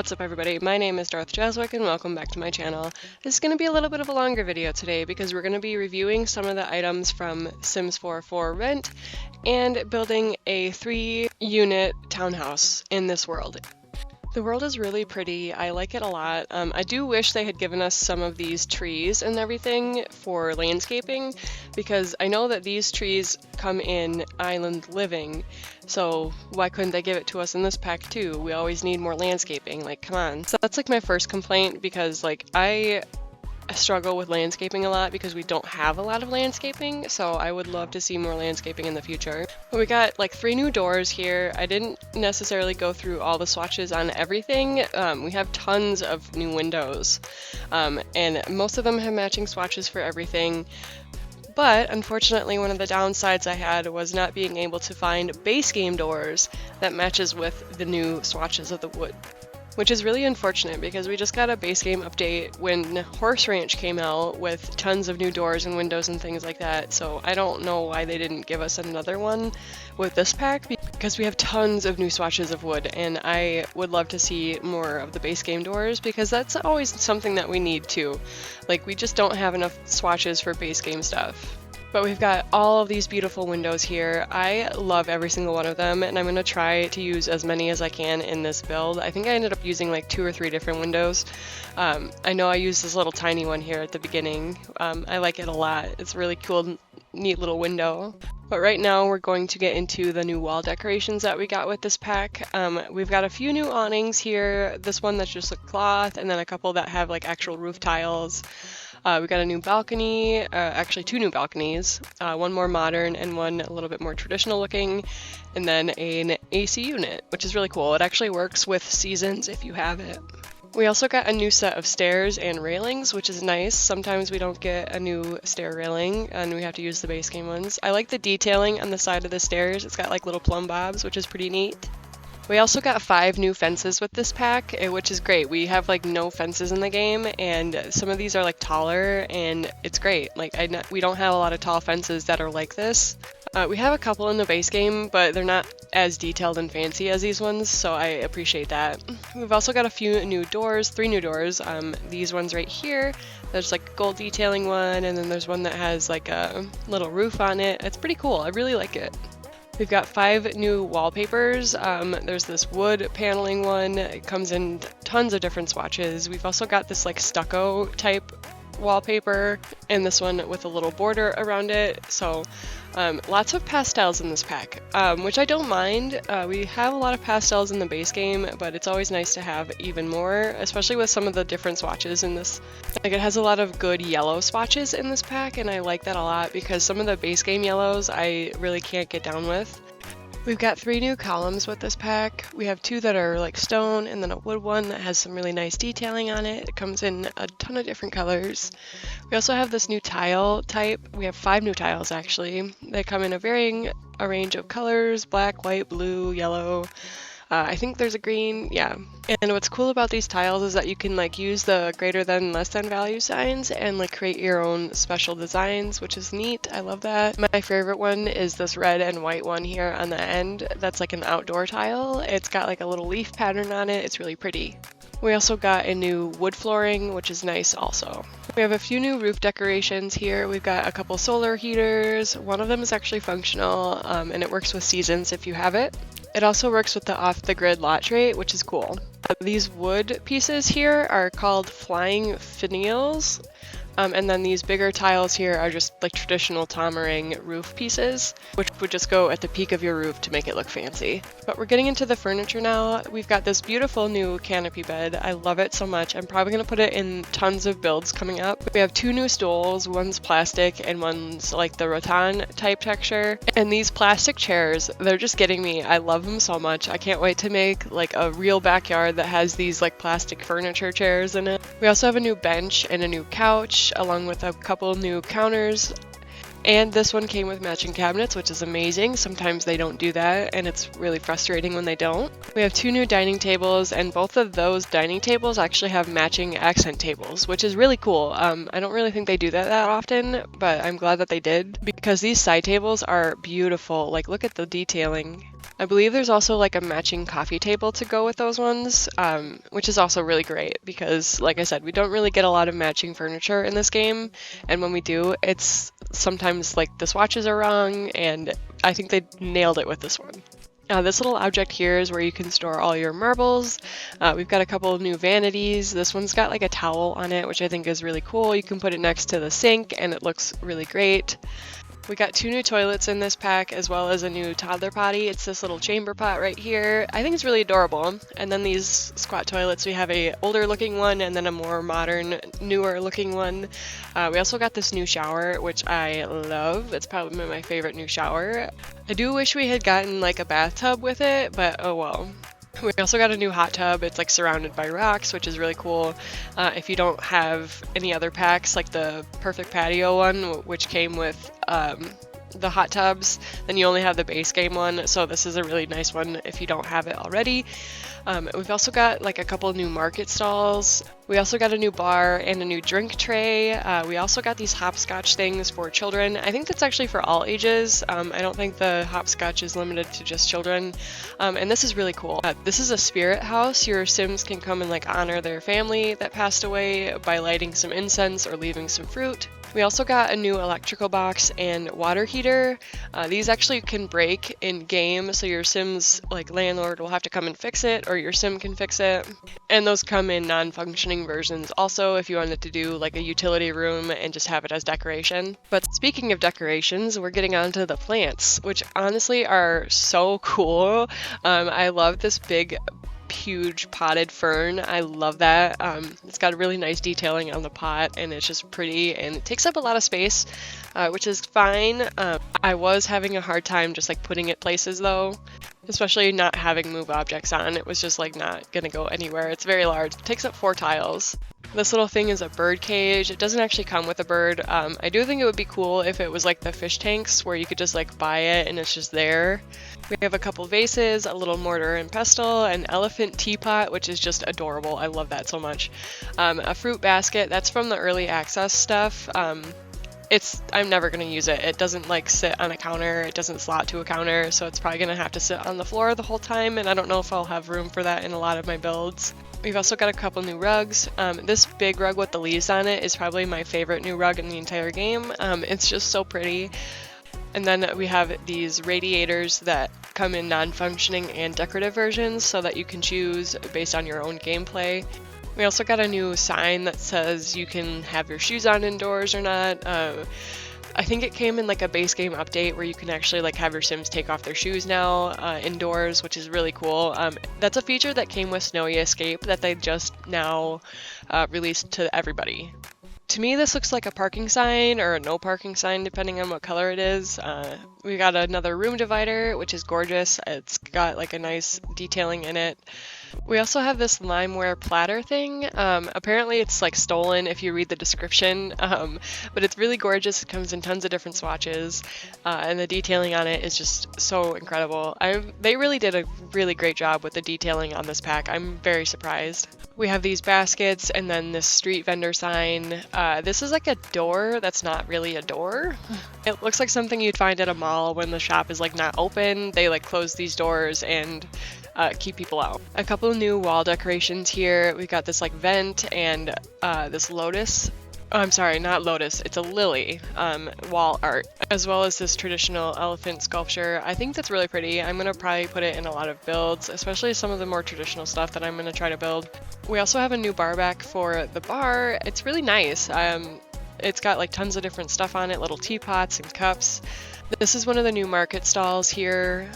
What's up everybody, my name is Darth Jaswick and welcome back to my channel. This is going to be a little bit of a longer video today because we're going to be reviewing some of the items from Sims 4 for rent and building a 3-unit townhouse in this world. The world is really pretty, I like it a lot. I do wish they had given us some of these trees and everything for landscaping because I know that these trees come in island living, so why couldn't they give it to us in this pack too? We always need more landscaping, like come on. So that's like my first complaint because like I struggle with landscaping a lot because we don't have a lot of landscaping, so I would love to see more landscaping in the future. But we got like 3 new doors here. I didn't necessarily go through all the swatches on everything. We have tons of new windows, and most of them have matching swatches for everything. But unfortunately, one of the downsides I had was not being able to find base game doors that matches with the new swatches of the wood. Which is really unfortunate because we just got a base game update when Horse Ranch came out with tons of new doors and windows and things like that, so I don't know why they didn't give us another one with this pack because we have tons of new swatches of wood and I would love to see more of the base game doors because that's always something that we need too. Like we just don't have enough swatches for base game stuff. But we've got all of these beautiful windows here. I love every single one of them, and I'm going to try to use as many as I can in this build. I think I ended up using like 2 or 3 different windows. I know I used this little tiny one here at the beginning. I like it a lot. It's a really cool, neat little window. But right now we're going to get into the new wall decorations that we got with this pack. We've got a few new awnings here. This one that's just a cloth, and then a couple that have like actual roof tiles. We got a new balcony, actually 2 new balconies, one more modern and one a little bit more traditional looking, and then an AC unit, which is really cool. It actually works with seasons if you have it. We also got a new set of stairs and railings, which is nice. Sometimes we don't get a new stair railing and we have to use the base game ones. I like the detailing on the side of the stairs. It's got like little plumb bobs, which is pretty neat. We also got 5 new fences with this pack, which is great. We have like no fences in the game and some of these are like taller and it's great. Like we don't have a lot of tall fences that are like this. We have a couple in the base game, but they're not as detailed and fancy as these ones, so I appreciate that. We've also got a few new doors, 3 new doors. These ones right here, there's like a gold detailing one, and then there's one that has like a little roof on it. It's pretty cool, I really like it. We've got 5 new wallpapers. There's this wood paneling one. It comes in tons of different swatches. We've also got this like stucco type wallpaper and this one with a little border around it. So lots of pastels in this pack, which I don't mind. We have a lot of pastels in the base game, but it's always nice to have even more, especially with some of the different swatches in this. Like it has a lot of good yellow swatches in this pack, and I like that a lot because some of the base game yellows I really can't get down with. We've got 3 new columns with this pack. We have 2 that are like stone and then a wood one that has some really nice detailing on it. It comes in a ton of different colors. We also have this new tile type. We have 5 new tiles actually. They come in a range of colors: black, white, blue, yellow. I think there's a green, yeah. And what's cool about these tiles is that you can like use the greater than, less than value signs and like create your own special designs, which is neat. I love that. My favorite one is this red and white one here on the end. That's like an outdoor tile. It's got like a little leaf pattern on it. It's really pretty. We also got a new wood flooring, which is nice also. We have a few new roof decorations here. We've got a couple solar heaters. One of them is actually functional, and it works with seasons if you have it. It also works with the off-the-grid lot trait, which is cool. These wood pieces here are called flying finials, and then these bigger tiles here are just like traditional Tomarang roof pieces, which would just go at the peak of your roof to make it look fancy. But we're getting into the furniture now. We've got this beautiful new canopy bed. I love it so much. I'm probably going to put it in tons of builds coming up. We have 2 new stools. One's plastic and one's like the rattan type texture. And these plastic chairs, they're just getting me. I love them so much. I can't wait to make like a real backyard that has these like plastic furniture chairs in it. We also have a new bench and a new couch, along with a couple new counters. And this one came with matching cabinets, which is amazing. Sometimes they don't do that, and it's really frustrating when they don't. We have 2 new dining tables, and both of those dining tables actually have matching accent tables, which is really cool. I don't really think they do that often, but I'm glad that they did, because these side tables are beautiful. Like, look at the detailing. I believe there's also like a matching coffee table to go with those ones, which is also really great because, like I said, we don't really get a lot of matching furniture in this game, and when we do, it's sometimes like the swatches are wrong, and I think they nailed it with this one. This little object here is where you can store all your marbles. We've got a couple of new vanities. This one's got like a towel on it, which I think is really cool. You can put it next to the sink and it looks really great. We got 2 new toilets in this pack, as well as a new toddler potty. It's this little chamber pot right here. I think it's really adorable. And then these squat toilets, we have a older looking one and then a more modern, newer looking one. We also got this new shower, which I love. It's probably my favorite new shower. I do wish we had gotten like a bathtub with it, but oh well. We also got a new hot tub. It's like surrounded by rocks, which is really cool. If you don't have any other packs, like the Perfect Patio one, which came with the hot tubs, then you only have the base game one. So this is a really nice one if you don't have it already. We've also got like a couple new market stalls. We also got a new bar and a new drink tray. We also got these hopscotch things for children. I think that's actually for all ages. I don't think the hopscotch is limited to just children. And this is really cool. This is a spirit house. Your Sims can come and like honor their family that passed away by lighting some incense or leaving some fruit. We also got a new electrical box and water heater. These actually can break in game, so your Sim's like landlord will have to come and fix it, or your Sim can fix it. And those come in non-functioning versions also if you wanted to do like a utility room and just have it as decoration. But speaking of decorations, we're getting onto the plants, which honestly are so cool. I love this big huge potted fern. I love that. It's got a really nice detailing on the pot and it's just pretty and it takes up a lot of space, which is fine. I was having a hard time just like putting it places though, especially not having move objects on. It was just like not gonna go anywhere. It's very large. It takes up 4 tiles. This little thing is a bird cage. It doesn't actually come with a bird. I do think it would be cool if it was like the fish tanks where you could just like buy it and it's just there. We have a couple vases, a little mortar and pestle, an elephant teapot, which is just adorable. I love that so much. A fruit basket. That's from the early access stuff. I'm never going to use it. It doesn't like sit on a counter. It doesn't slot to a counter, so it's probably going to have to sit on the floor the whole time, and I don't know if I'll have room for that in a lot of my builds. We've also got a couple new rugs. This big rug with the leaves on it is probably my favorite new rug in the entire game. It's just so pretty. And then we have these radiators that come in non-functioning and decorative versions so that you can choose based on your own gameplay. We also got a new sign that says you can have your shoes on indoors or not. I think it came in like a base game update where you can actually like have your Sims take off their shoes now indoors, which is really cool. That's a feature that came with Snowy Escape that they just now released to everybody. To me, this looks like a parking sign or a no parking sign, depending on what color it is. We got another room divider, which is gorgeous. It's got like a nice detailing in it. We also have this limeware platter thing. Apparently it's like stolen if you read the description, but it's really gorgeous. It comes in tons of different swatches, and the detailing on it is just so incredible. They really did a really great job with the detailing on this pack. I'm very surprised. We have these baskets and then this street vendor sign. This is like a door that's not really a door. It looks like something you'd find at a mall when the shop is like not open. They like close these doors and keep people out. A couple of new wall decorations here. We've got this like vent and this lotus. Oh, I'm sorry, not lotus. It's a lily wall art, as well as this traditional elephant sculpture. I think that's really pretty. I'm going to probably put it in a lot of builds, especially some of the more traditional stuff that I'm going to try to build. We also have a new bar back for the bar. It's really nice. It's got like tons of different stuff on it, little teapots and cups. This is one of the new market stalls here.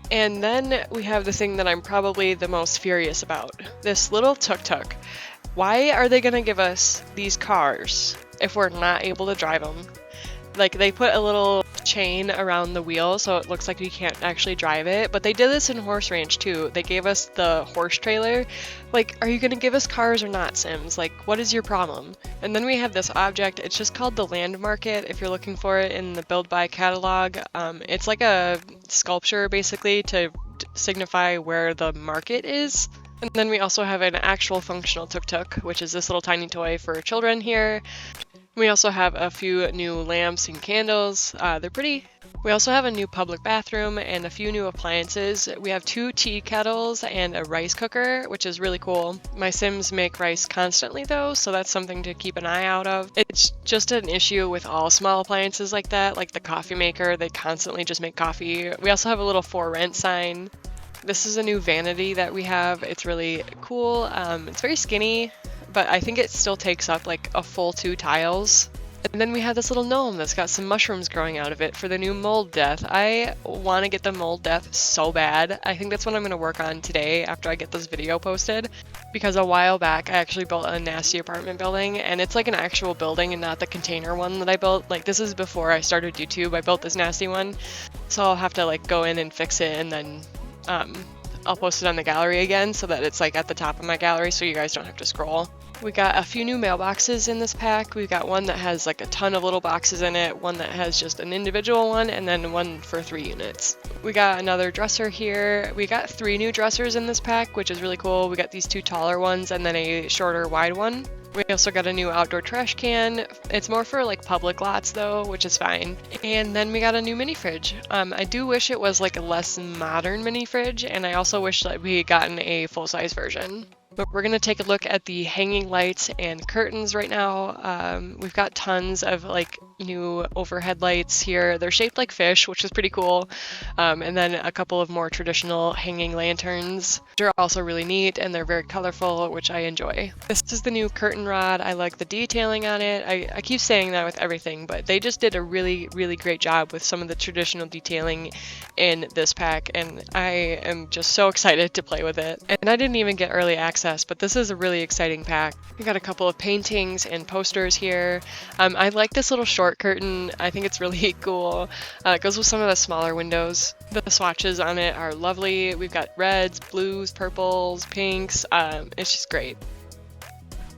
And then we have the thing that I'm probably the most furious about. This little tuk-tuk. Why are they gonna give us these cars if we're not able to drive them? Like, they put a little chain around the wheel so it looks like we can't actually drive it, but they did this in Horse Ranch too. They gave us the horse trailer. Like, are you gonna give us cars or not, Sims? Like, what is your problem? And then we have this object. It's just called the Land Market if you're looking for it in the Build By catalog. It's like a sculpture basically to signify where the market is. And then we also have an actual functional tuk-tuk, which is this little tiny toy for children here. We also have a few new lamps and candles. They're pretty. We also have a new public bathroom and a few new appliances. We have 2 tea kettles and a rice cooker, which is really cool. My Sims make rice constantly though, so that's something to keep an eye out of. It's just an issue with all small appliances like that, like the coffee maker. They constantly just make coffee. We also have a little for rent sign. This is a new vanity that we have. It's really cool. It's very skinny, but I think it still takes up like a full 2 tiles. And then we have this little gnome that's got some mushrooms growing out of it for the new mold death. I want to get the mold death so bad. I think that's what I'm going to work on today after I get this video posted. Because a while back I actually built a nasty apartment building, and it's like an actual building and not the container one that I built. Like, this is before I started YouTube. I built this nasty one. So I'll have to like go in and fix it, and then I'll post it on the gallery again so that it's like at the top of my gallery so you guys don't have to scroll. We got a few new mailboxes in this pack. We've got one that has like a ton of little boxes in it, one that has just an individual one, and then one for 3 units. We got another dresser here. We got 3 new dressers in this pack, which is really cool. We got these 2 taller ones and then a shorter wide one. We also got a new outdoor trash can. It's more for like public lots though, which is fine. And then we got a new mini fridge. I do wish it was like a less modern mini fridge, and I also wish that we had gotten a full-size version. But we're going to take a look at the hanging lights and curtains right now. We've got tons of like new overhead lights here. They're shaped like fish, which is pretty cool. And then a couple of more traditional hanging lanterns, which are also really neat, and they're very colorful, which I enjoy. This is the new curtain rod. I like the detailing on it. I keep saying that with everything, but they just did a really, really great job with some of the traditional detailing in this pack, and I am just so excited to play with it. And I didn't even get early access, but this is a really exciting pack. We got a couple of paintings and posters here. I like this little short curtain. I think it's really cool. It goes with some of the smaller windows. The swatches on it are lovely. We've got reds, blues, purples, pinks. It's just great.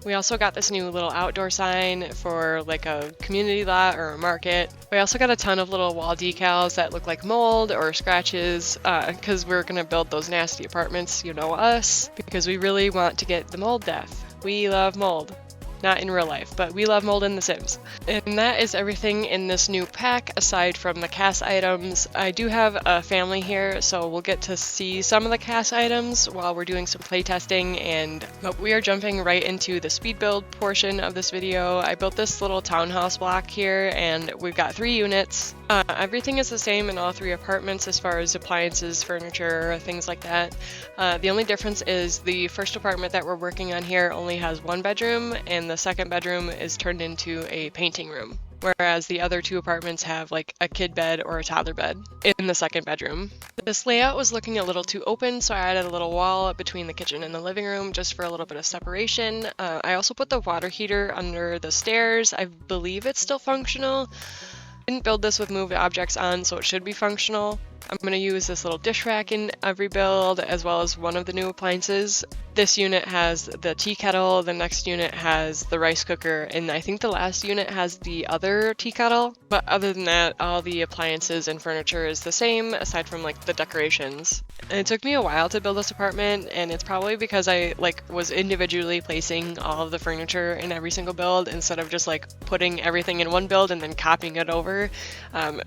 We also got this new little outdoor sign for like a community lot or a market. We also got a ton of little wall decals that look like mold or scratches, because we're gonna build those nasty apartments, you know us, because we really want to get the mold death. We love mold. Not in real life, but we love mold in The Sims. And that is everything in this new pack aside from the cast items. I do have a family here, so we'll get to see some of the cast items while we're doing some playtesting, but we are jumping right into the speed build portion of this video. I built this little townhouse block here, and we've got 3 units. Everything is the same in all 3 apartments as far as appliances, furniture, things like that. The only difference is the first apartment that we're working on here only has 1 bedroom, and the second bedroom is turned into a painting room, whereas the other 2 apartments have like a kid bed or a toddler bed in the second bedroom. This layout was looking a little too open, so I added a little wall between the kitchen and the living room just for a little bit of separation. I also put the water heater under the stairs. I believe it's still functional. Didn't build this with moved objects on, so it should be functional. I'm going to use this little dish rack in every build, as well as one of the new appliances. This unit has the tea kettle, the next unit has the rice cooker, and I think the last unit has the other tea kettle. But other than that, all the appliances and furniture is the same, aside from like the decorations. And it took me a while to build this apartment, and it's probably because I like was individually placing all of the furniture in every single build instead of just like putting everything in one build and then copying it over,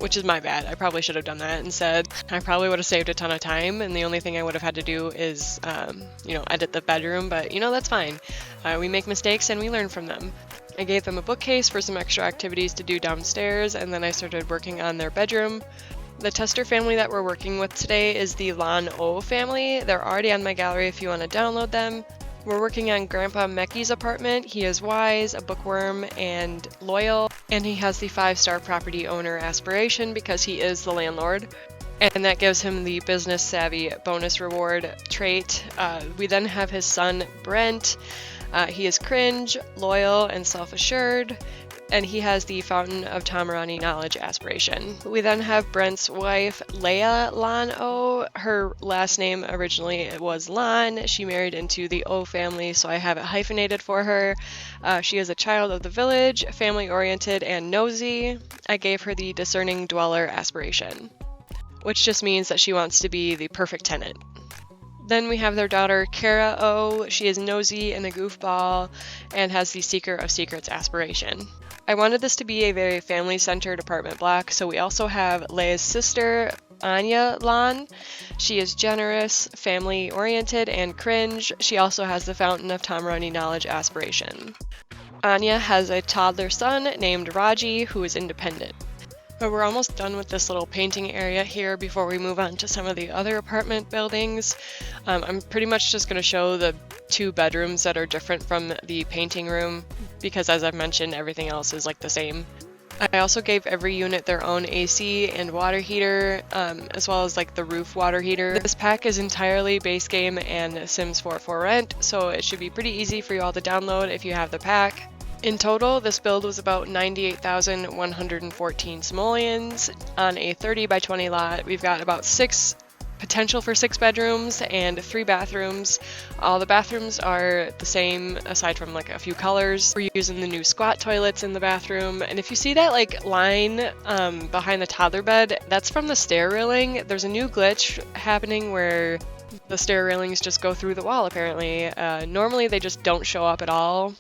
which is my bad. I probably should have done that instead. I probably would have saved a ton of time, and the only thing I would have had to do is, edit the bedroom, but that's fine. We make mistakes and we learn from them. I gave them a bookcase for some extra activities to do downstairs, and then I started working on their bedroom. The tester family that we're working with today is the Lan O family. They're already on my gallery if you want to download them. We're working on Grandpa Meki's apartment. He is wise, a bookworm, and loyal, and he has the 5-star property owner aspiration because he is the landlord. And that gives him the business savvy bonus reward trait. We then have his son, Brent. He is cringe, loyal, and self-assured, and he has the Fountain of Tomarang knowledge aspiration. We then have Brent's wife, Leia Lan O. Her last name originally was Lan. She married into the O family, so I have it hyphenated for her. She is a child of the village, family-oriented, and nosy. I gave her the discerning dweller aspiration, which just means that she wants to be the perfect tenant. Then we have their daughter, Kara O. She is nosy and a goofball and has the Seeker of Secrets aspiration. I wanted this to be a very family-centered apartment block, so we also have Leia's sister, Anya Lan. She is generous, family-oriented, and cringe. She also has the Fountain of Tomarang knowledge aspiration. Anya has a toddler son named Raji who is independent. But we're almost done with this little painting area here before we move on to some of the other apartment buildings. I'm pretty much just going to show the 2 bedrooms that are different from the painting room because, as I've mentioned, everything else is like the same. I also gave every unit their own AC and water heater, as well as like the roof water heater. This pack is entirely base game and Sims 4 for rent, so it should be pretty easy for you all to download if you have the pack. In total, this build was about 98,114 simoleons on a 30 by 20 lot. We've got about potential for 6 bedrooms and 3 bathrooms. All the bathrooms are the same aside from like a few colors. We're using the new squat toilets in the bathroom. And if you see that like line behind the toddler bed, that's from the stair railing. There's a new glitch happening where the stair railings just go through the wall apparently. Normally they just don't show up at all.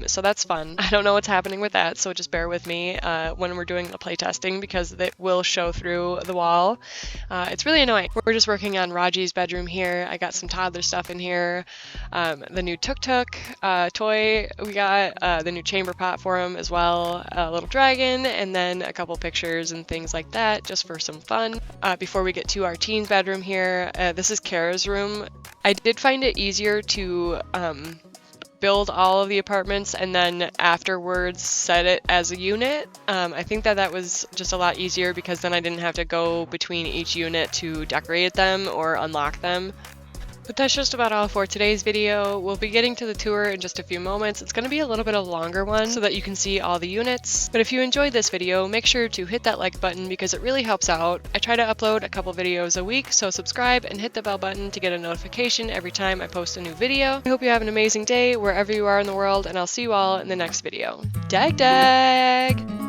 So that's fun. I don't know what's happening with that, so just bear with me when we're doing the playtesting because it will show through the wall. It's really annoying. We're just working on Raji's bedroom here. I got some toddler stuff in here. The new tuk-tuk toy. We got the new chamber pot for him as well. A little dragon, and then a couple pictures and things like that just for some fun. Before we get to our teen's bedroom here, this is Kara's room. I did find it easier to build all of the apartments and then afterwards set it as a unit. I think that was just a lot easier because then I didn't have to go between each unit to decorate them or unlock them. But that's just about all for today's video. We'll be getting to the tour in just a few moments. It's going to be a little bit of a longer one so that you can see all the units. But if you enjoyed this video, make sure to hit that like button because it really helps out. I try to upload a couple videos a week, so subscribe and hit the bell button to get a notification every time I post a new video. I hope you have an amazing day wherever you are in the world, and I'll see you all in the next video. Dag dag!